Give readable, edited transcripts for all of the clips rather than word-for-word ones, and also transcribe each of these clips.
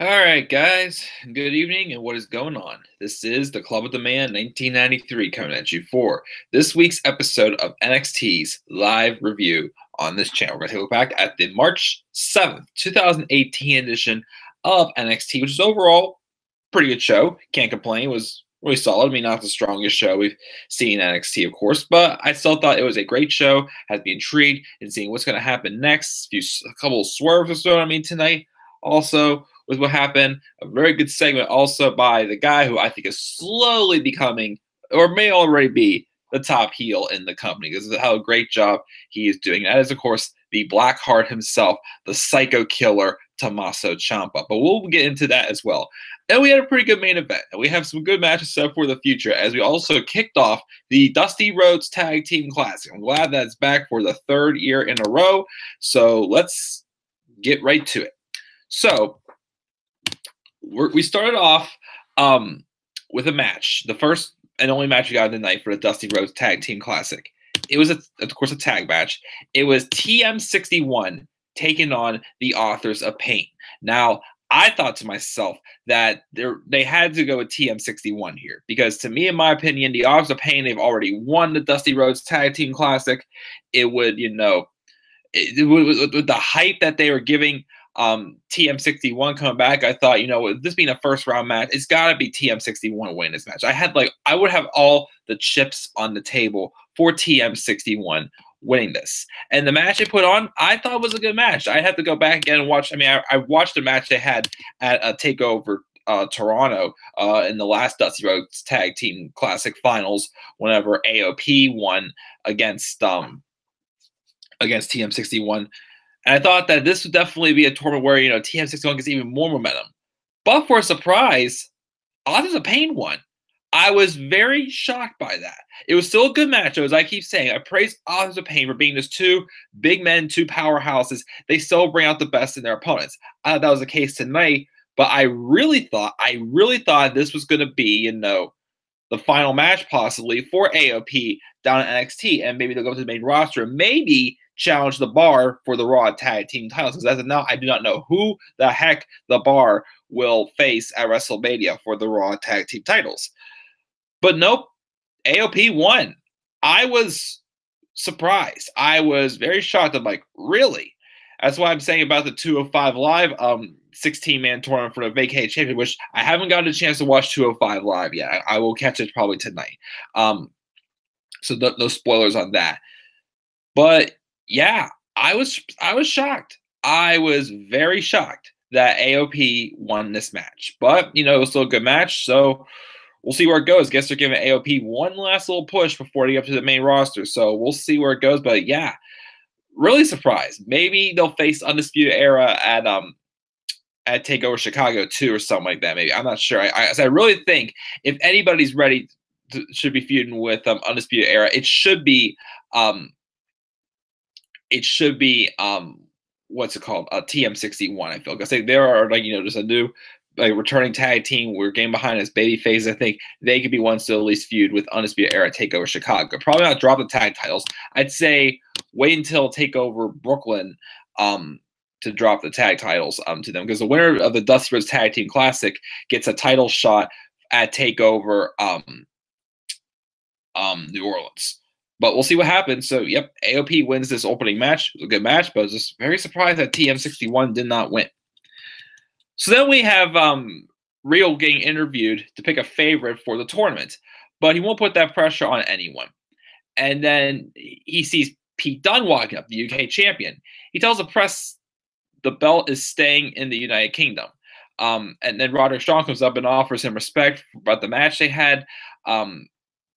All right, guys. Good evening, and what is going on? This is the Club of the Man 1993 coming at you for this week's episode of NXT's live review on this channel. We're going to take a look back at the March 7th, 2018 edition of NXT, which is overall a pretty good show. Can't complain. It was really solid. I mean, not the strongest show we've seen in NXT, of course, but I still thought it was a great show. Had me intrigued in seeing what's going to happen next. A couple of swerves or so, tonight. Also, with what happened. A very good segment also by the guy who I think is slowly becoming, or may already be, the top heel in the company. This is how a great job he is doing. That is, of course, the Blackheart himself, the psycho killer, Tommaso Ciampa. But we'll get into that as well. And we had a pretty good main event. And we have some good matches set for the future as we also kicked off the Dusty Rhodes Tag Team Classic. I'm glad that's back for the third year in a row. So let's get right to it. So we started off with a match, the first and only match we got of the night for the Dusty Rhodes Tag Team Classic. It was, of course, a tag match. It was TM61 taking on the Authors of Pain. Now, I thought to myself that they had to go with TM61 here because, to me, in my opinion, the Authors of Pain, they've already won the Dusty Rhodes Tag Team Classic. It would, with the hype that they were giving TM61 coming back, I thought, with this being a first round match, it's got to be TM61 winning this match. I would have all the chips on the table for TM61 winning this. And the match they put on, I thought was a good match. I had to go back again and watch. I watched the match they had at a TakeOver Toronto in the last Dusty Rhodes Tag Team Classic Finals whenever AOP won against TM61. And I thought that this would definitely be a tournament where, TM61 gets even more momentum. But for a surprise, Authors of Pain won. I was very shocked by that. It was still a good match, as I keep saying. I praise Authors of Pain for being just two big men, two powerhouses. They still bring out the best in their opponents. I thought that was the case tonight, but I really thought this was going to be, the final match possibly for AOP down at NXT, and maybe they'll go to the main roster and maybe challenge the Bar for the Raw Tag Team titles. Because as of now, I do not know who the heck the Bar will face at WrestleMania for the Raw Tag Team titles. But nope, AOP won. I was surprised. I was very shocked. I'm like, really? That's why I'm saying about the 205 Live 16-man tournament for the Vacate Champion, which I haven't gotten a chance to watch 205 Live yet. I will catch it probably tonight. So no spoilers on that. But yeah, I was shocked. I was very shocked that AOP won this match. But, it was still a good match, so we'll see where it goes. Guess they're giving AOP one last little push before they get up to the main roster. So we'll see where it goes. But yeah, really surprised. Maybe they'll face Undisputed Era at TakeOver Chicago 2 or something like that. Maybe, I'm not sure. I really think if anybody's ready should be feuding with Undisputed Era, it should be what's it called? TM61. I feel like there are just a new returning tag team. We're getting behind as baby phase. I think they could be ones to at least feud with Undisputed Era TakeOver Chicago. Probably not drop the tag titles. I'd say wait until TakeOver Brooklyn to drop the tag titles to them, because the winner of the Dusty Rhodes Tag Team Classic gets a title shot at TakeOver New Orleans. But we'll see what happens. So, yep, AOP wins this opening match. It was a good match, but I was just very surprised that TM61 did not win. So then we have Real getting interviewed to pick a favorite for the tournament, but he won't put that pressure on anyone. And then he sees Pete Dunne walking up, the UK champion. He tells the press the belt is staying in the United Kingdom. And then Roderick Strong comes up and offers him respect about the match they had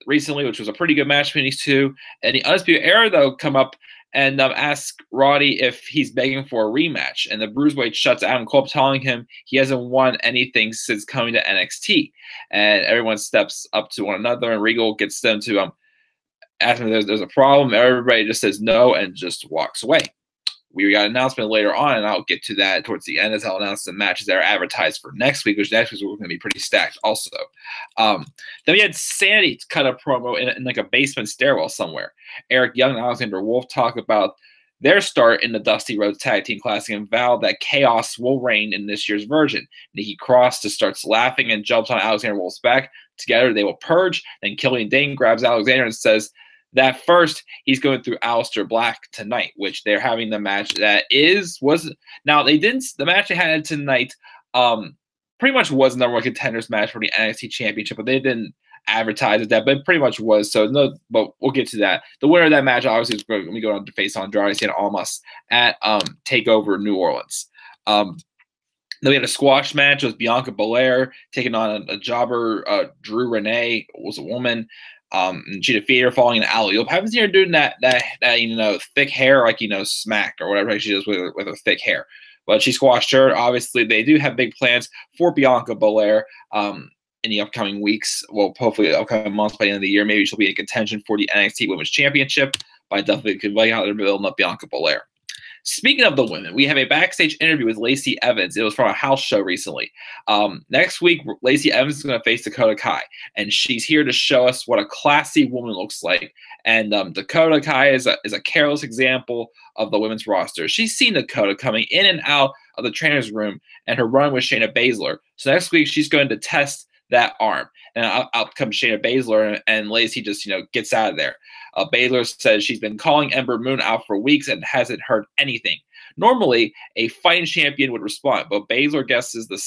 recently, which was a pretty good match between these two. And the Undisputed Era, though, come up and ask Roddy if he's begging for a rematch. And the Bruiserweight shuts Adam Cole up, telling him he hasn't won anything since coming to NXT. And everyone steps up to one another, and Regal gets them to ask him if there's a problem. Everybody just says no and just walks away. We got an announcement later on, and I'll get to that towards the end as I'll announce the matches that are advertised for next week, which next week we're going to be pretty stacked also. Then we had Sanity cut a promo in like a basement stairwell somewhere. Eric Young and Alexander Wolf talk about their start in the Dusty Rhodes Tag Team Classic and vowed that chaos will reign in this year's version. Nikki Cross just starts laughing and jumps on Alexander Wolf's back. Together, they will purge. Then Killian Dane grabs Alexander and says that first he's going through Alistair Black tonight, which they're having the match that now they didn't the match they had tonight pretty much was the number one contenders match for the NXT Championship, but they didn't advertise that, but it pretty much was. So no, but we'll get to that. The winner of that match obviously is going to go on to face Andrade Cien Almas at Takeover New Orleans. Then we had a squash match with Bianca Belair taking on a jobber, Drew Renee, was a woman. And she defeated her falling in alley-oop. Haven't seen her doing that thick hair like smack or whatever she does with her thick hair. But she squashed her. Obviously, they do have big plans for Bianca Belair in the upcoming weeks. Well, hopefully the upcoming months by the end of the year. Maybe she'll be in contention for the NXT Women's Championship. But I definitely could like how they're building up Bianca Belair. Speaking of the women, we have a backstage interview with Lacey Evans. It was from a house show recently. Next week, Lacey Evans is going to face Dakota Kai, and she's here to show us what a classy woman looks like. And Dakota Kai is a careless example of the women's roster. She's seen Dakota coming in and out of the trainer's room and her run with Shayna Baszler. So next week, she's going to test that arm. And out comes Shayna Baszler, and Lacey just, gets out of there. Baszler says she's been calling Ember Moon out for weeks and hasn't heard anything. Normally, a fighting champion would respond, but Baszler guesses the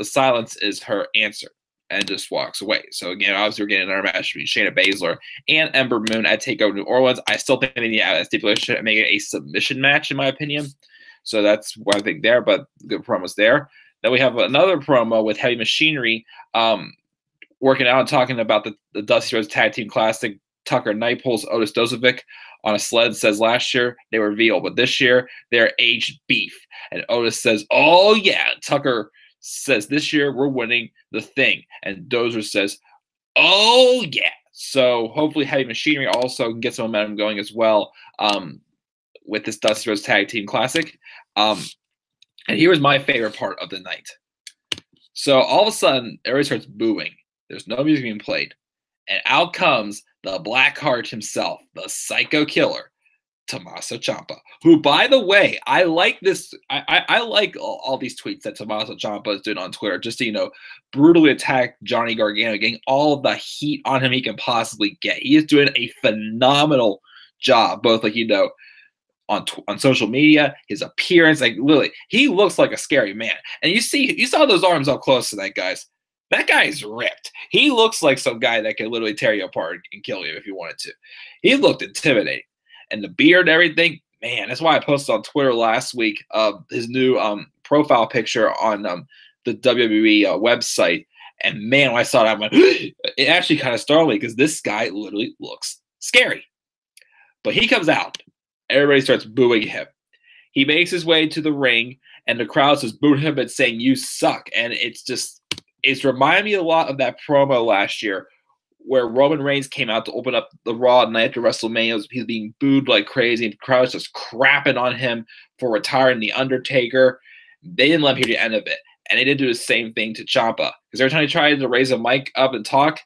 silence is her answer and just walks away. So again, obviously we're getting another match between Shayna Baszler and Ember Moon at TakeOver New Orleans. I still think they need to add a stipulation and make it a submission match, in my opinion. So that's what I think there, but good promos there. Then we have another promo with Heavy Machinery working out and talking about the Dusty Rhodes Tag Team Classic. Tucker Knight pulls Otis Dozovic on a sled, says last year they were veal, but this year they're aged beef. And Otis says, oh, yeah. Tucker says this year we're winning the thing. And Dozer says, oh, yeah. So hopefully Heavy Machinery also can get some momentum going as well with this Dusty Rhodes Tag Team Classic. And here was my favorite part of the night. So all of a sudden, everybody starts booing. There's no music being played. And out comes the Black Heart himself, the Psycho Killer, Tommaso Ciampa, who, by the way, I like this. I like all these tweets that Tommaso Ciampa is doing on Twitter, just to, brutally attack Johnny Gargano, getting all the heat on him he can possibly get. He is doing a phenomenal job, both on social media, his appearance, literally, he looks like a scary man. And you saw those arms up close to that, guys. That guy is ripped. He looks like some guy that can literally tear you apart and kill you if you wanted to. He looked intimidating. And the beard and everything, man, that's why I posted on Twitter last week his new profile picture on the WWE website. And man, when I saw that, I went, it actually kind of startled me because this guy literally looks scary. But he comes out. Everybody starts booing him. He makes his way to the ring, and the crowd says, boo him and saying, you suck. And it's reminding me a lot of that promo last year where Roman Reigns came out to open up the Raw night after WrestleMania. He was being booed like crazy, and the crowd was just crapping on him for retiring The Undertaker. They didn't let him hear the end of it. And they did do the same thing to Ciampa. Because every time he tried to raise a mic up and talk,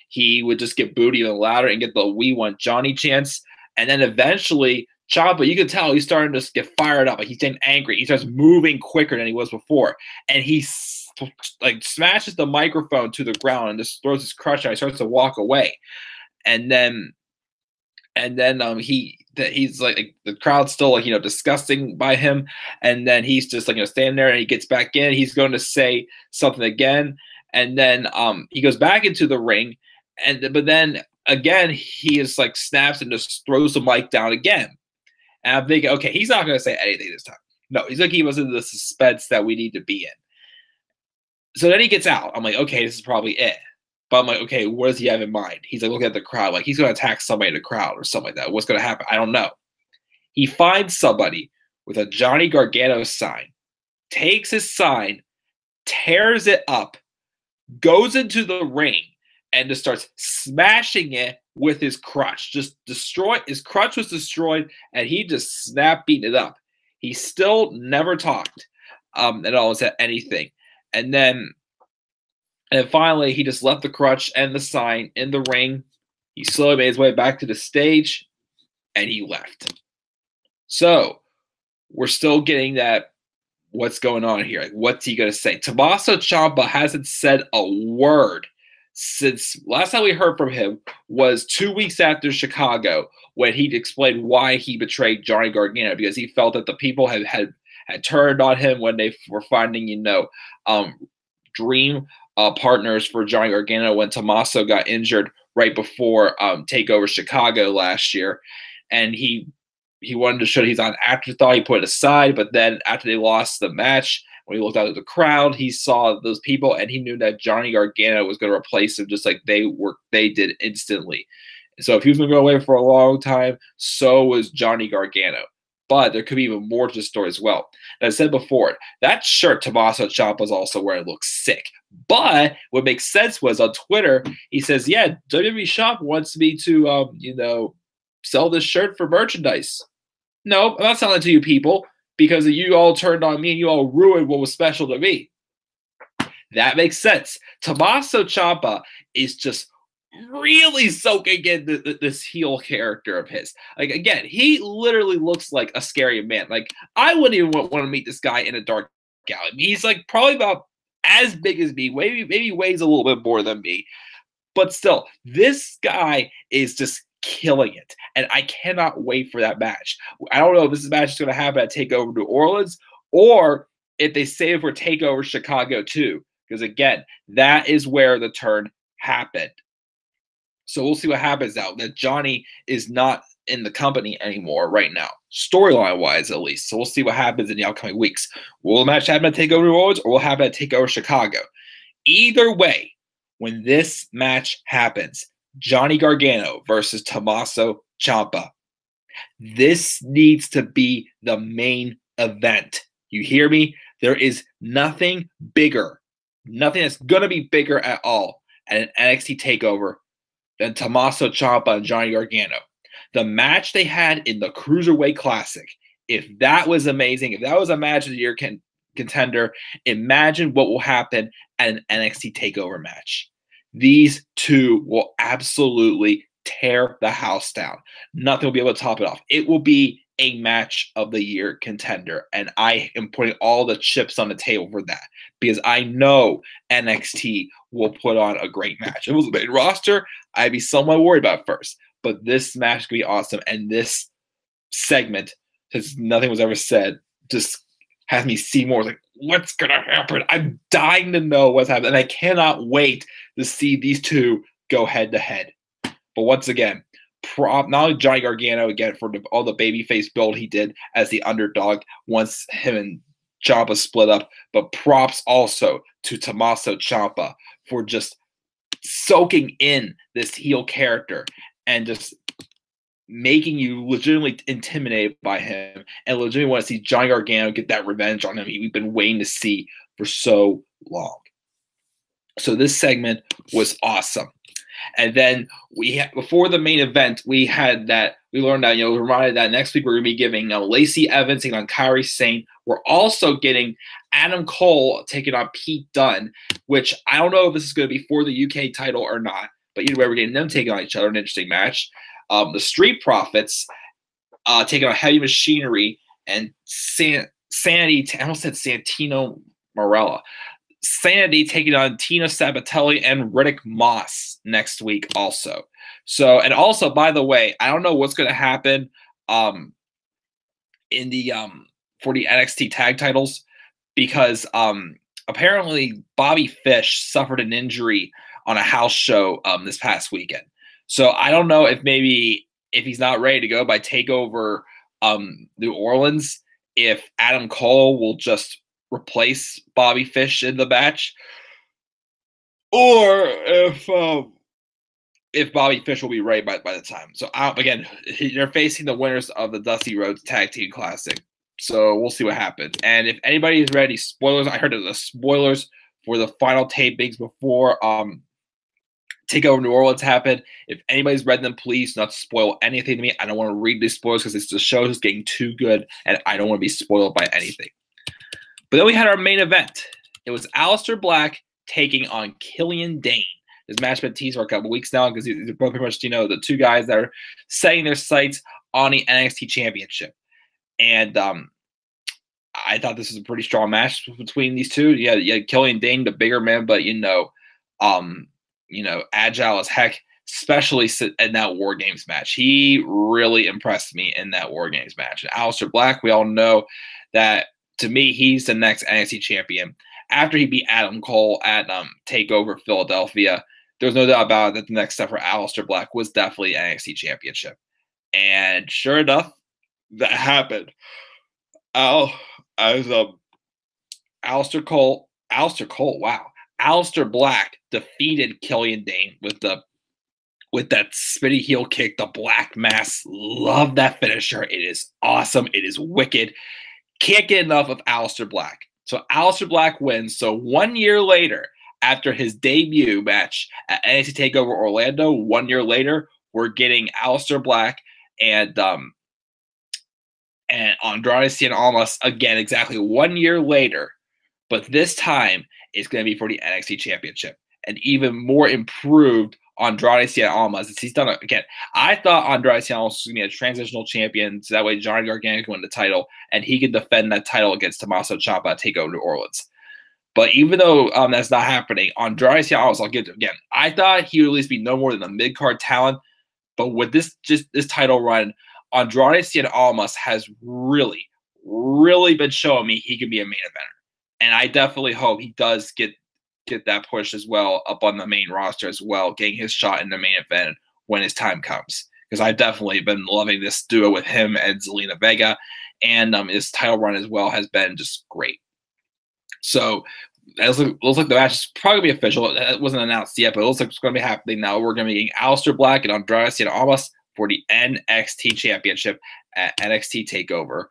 he would just get booed even louder and get the "We Want Johnny" chants. And then eventually, Ciampa, you can tell he's starting to get fired up. He's getting angry. He starts moving quicker than he was before. And he smashes the microphone to the ground and just throws his crutch out. He starts to walk away. And then he's like the crowd's still disgusting by him. And then he's just standing there, and he gets back in. He's going to say something again. And then he goes back into the ring. But then again, he is snaps and just throws the mic down again. And I'm thinking, okay, he's not going to say anything this time. No, he's going to keep us in the suspense that we need to be in. So then he gets out. I'm like, okay, this is probably it. But I'm like, okay, what does he have in mind? He's looking at the crowd, he's going to attack somebody in the crowd or something like that. What's going to happen? I don't know. He finds somebody with a Johnny Gargano sign, takes his sign, tears it up, goes into the ring, and just starts smashing it with his crutch. His crutch was destroyed, and he just snapped beating it up. He still never talked at all, said anything. And finally, he just left the crutch and the sign in the ring. He slowly made his way back to the stage, and he left. So we're still getting that. What's going on here? Like, what's he going to say? Tommaso Ciampa hasn't said a word since last time we heard from him was 2 weeks after Chicago when he explained why he betrayed Johnny Gargano because he felt that the people had turned on him when they were finding, dream partners for Johnny Gargano when Tommaso got injured right before TakeOver Chicago last year. And he wanted to show that he's on afterthought. He put it aside, but then after they lost the match, when he looked out at the crowd, he saw those people, and he knew that Johnny Gargano was going to replace him just like they did instantly. So if he was going to go away for a long time, so was Johnny Gargano. But there could be even more to the story as well. As I said before, that shirt Tommaso Ciampa was also wearing looks sick. But what makes sense was on Twitter, he says, yeah, WWE Shop wants me to, sell this shirt for merchandise. No, I'm not selling it to you people because you all turned on me and you all ruined what was special to me. That makes sense. Tommaso Ciampa is just really soaking in this heel character of his. Like, again, he literally looks like a scary man. Like, I wouldn't even want to meet this guy in a dark alley. He's like probably about as big as me, maybe weighs a little bit more than me. But still, this guy is just killing it. And I cannot wait for that match. I don't know if this match is going to happen at TakeOver New Orleans or if they save it for TakeOver Chicago too. Because again, that is where the turn happened. So we'll see what happens now. That Johnny is not in the company anymore right now, storyline-wise at least. So we'll see what happens in the upcoming weeks. Will the match happen at TakeOver New Orleans or will it happen at TakeOver Chicago? Either way, when this match happens, Johnny Gargano versus Tommaso Ciampa. This needs to be the main event. You hear me? There is nothing bigger, nothing that's going to be bigger at all at an NXT TakeOver than Tommaso Ciampa and Johnny Gargano. The match they had in the Cruiserweight Classic, if that was amazing, if that was a match of the year contender, imagine what will happen at an NXT TakeOver match. These two will absolutely tear the house down. Nothing will be able to top it off. It will be a match of the year contender, and I am putting all the chips on the table for that because I know NXT will put on a great match. If it was the main roster, I'd be somewhat worried about it first, but this match could be awesome, and this segment, since nothing was ever said, just has me see more like what's gonna happen. I'm dying to know what's happening, and I cannot wait to see these two go head to head. But once again, not only Johnny Gargano again for all the babyface build he did as the underdog once him and Ciampa split up, but props also to Tommaso Ciampa for just soaking in this heel character and just making you legitimately intimidated by him and legitimately want to see Johnny Gargano get that revenge on him we've been waiting to see for so long. So this segment was awesome. And then before the main event, we learned that, reminded that next week we're going to be giving Lacey Evans taking on Kairi Sane. We're also getting Adam Cole taking on Pete Dunne, which I don't know if this is going to be for the UK title or not, but either way, we're getting them taking on each other, an interesting match. The Street Profits taking on Heavy Machinery and Sanity, I almost said Santino Marella. Sanity taking on Tina Sabatelli and Riddick Moss next week also. So, and also, by the way, I don't know what's going to happen in the for the NXT tag titles because apparently Bobby Fish suffered an injury on a house show this past weekend. So I don't know if he's not ready to go by TakeOver New Orleans, if Adam Cole will just replace Bobby Fish in the match, or if Bobby Fish will be ready by the time. So again, they're facing the winners of the Dusty Rhodes Tag Team Classic. So we'll see what happens. And if anybody is ready, spoilers. I heard of the spoilers for the final tapings before TakeOver New Orleans happened. If anybody's read them, please not spoil anything to me. I don't want to read these spoilers because the show is getting too good, and I don't want to be spoiled by anything. But then we had our main event. It was Alistair Black taking on Killian Dane. This match has been teased for a couple weeks now because they're both pretty much, the two guys that are setting their sights on the NXT Championship. And I thought this was a pretty strong match between these two. Yeah, Killian Dane, the bigger man, but agile as heck, especially in that War Games match. He really impressed me in that War Games match. And Alistair Black, we all know that, to me, he's the next NXT champion. After he beat Adam Cole at TakeOver Philadelphia, there's no doubt about it that the next step for Alistair Black was definitely NXT championship. And sure enough, that happened. Alistair Cole, wow. Alistair Black defeated Killian Dane with that spinny heel kick, the Black Mass. Love that finisher. It is awesome. It is wicked. Can't get enough of Alistair Black. So Alistair Black wins. So 1 year later, after his debut match at NXT TakeOver Orlando, 1 year later, we're getting Alistair Black and Andrade Cien Almas again, exactly 1 year later. But this time, it's going to be for the NXT Championship. And even more improved Andrade Cien Almas. He's done it again. I thought Andrade Cien Almas was going to be a transitional champion, so that way Johnny Gargano can win the title, and he can defend that title against Tommaso Ciampa at TakeOver New Orleans. But even though that's not happening, Andrade Cien Almas, I'll give it to him again. I thought he would at least be no more than a mid-card talent, but with this title run, Andrade Cien Almas has really, really been showing me he can be a main eventer. And I definitely hope he does get that push as well up on the main roster as well, getting his shot in the main event when his time comes. Because I've definitely been loving this duo with him and Zelina Vega, and his title run as well has been just great. So it looks like the match is probably going to be official. It wasn't announced yet, but it looks like it's going to be happening now. We're going to be getting Alistair Black and Andrade Cien Almas for the NXT Championship at NXT TakeOver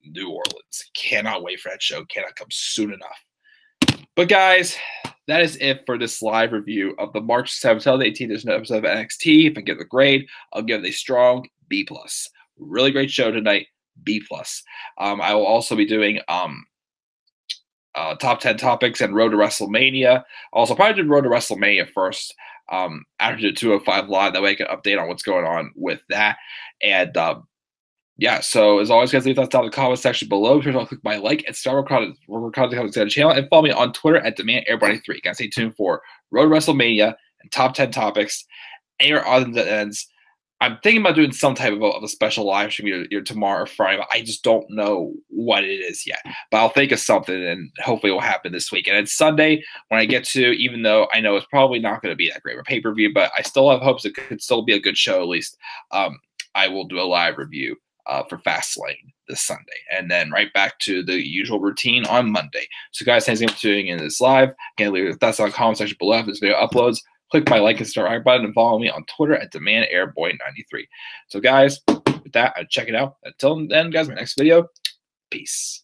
New Orleans. Cannot wait for that show. Cannot come soon enough. But guys, that is it for this live review of the March 7th to the 18th edition episode of NXT. If I give it a grade, I'll give it a strong B+. Really great show tonight, B+. I will also be doing top 10 topics and Road to WrestleMania. Also, probably do Road to WrestleMania first after the 205 Live. That way I can update on what's going on with that. And yeah, so as always, guys, leave thoughts down in the comment section below. Please don't click my like and start recording the channel, and follow me on Twitter at DemandAir93. Guys, stay tuned for Road to WrestleMania and top 10 topics. Anywhere other than ends. I'm thinking about doing some type of a special live stream either tomorrow or Friday, but I just don't know what it is yet. But I'll think of something, and hopefully it will happen this week. And it's Sunday when I get to, even though I know it's probably not going to be that great of a pay-per-view, but I still have hopes it could still be a good show at least. I will do a live review for Fastlane this Sunday, and then right back to the usual routine on Monday. So guys, thanks again for tuning in this live. Again, leave your thoughts in the comment section below if this video uploads. Click my like and subscribe button, and follow me on Twitter at DemandAirBoy93. So guys, with that, check it out. Until then, guys, my next video, peace.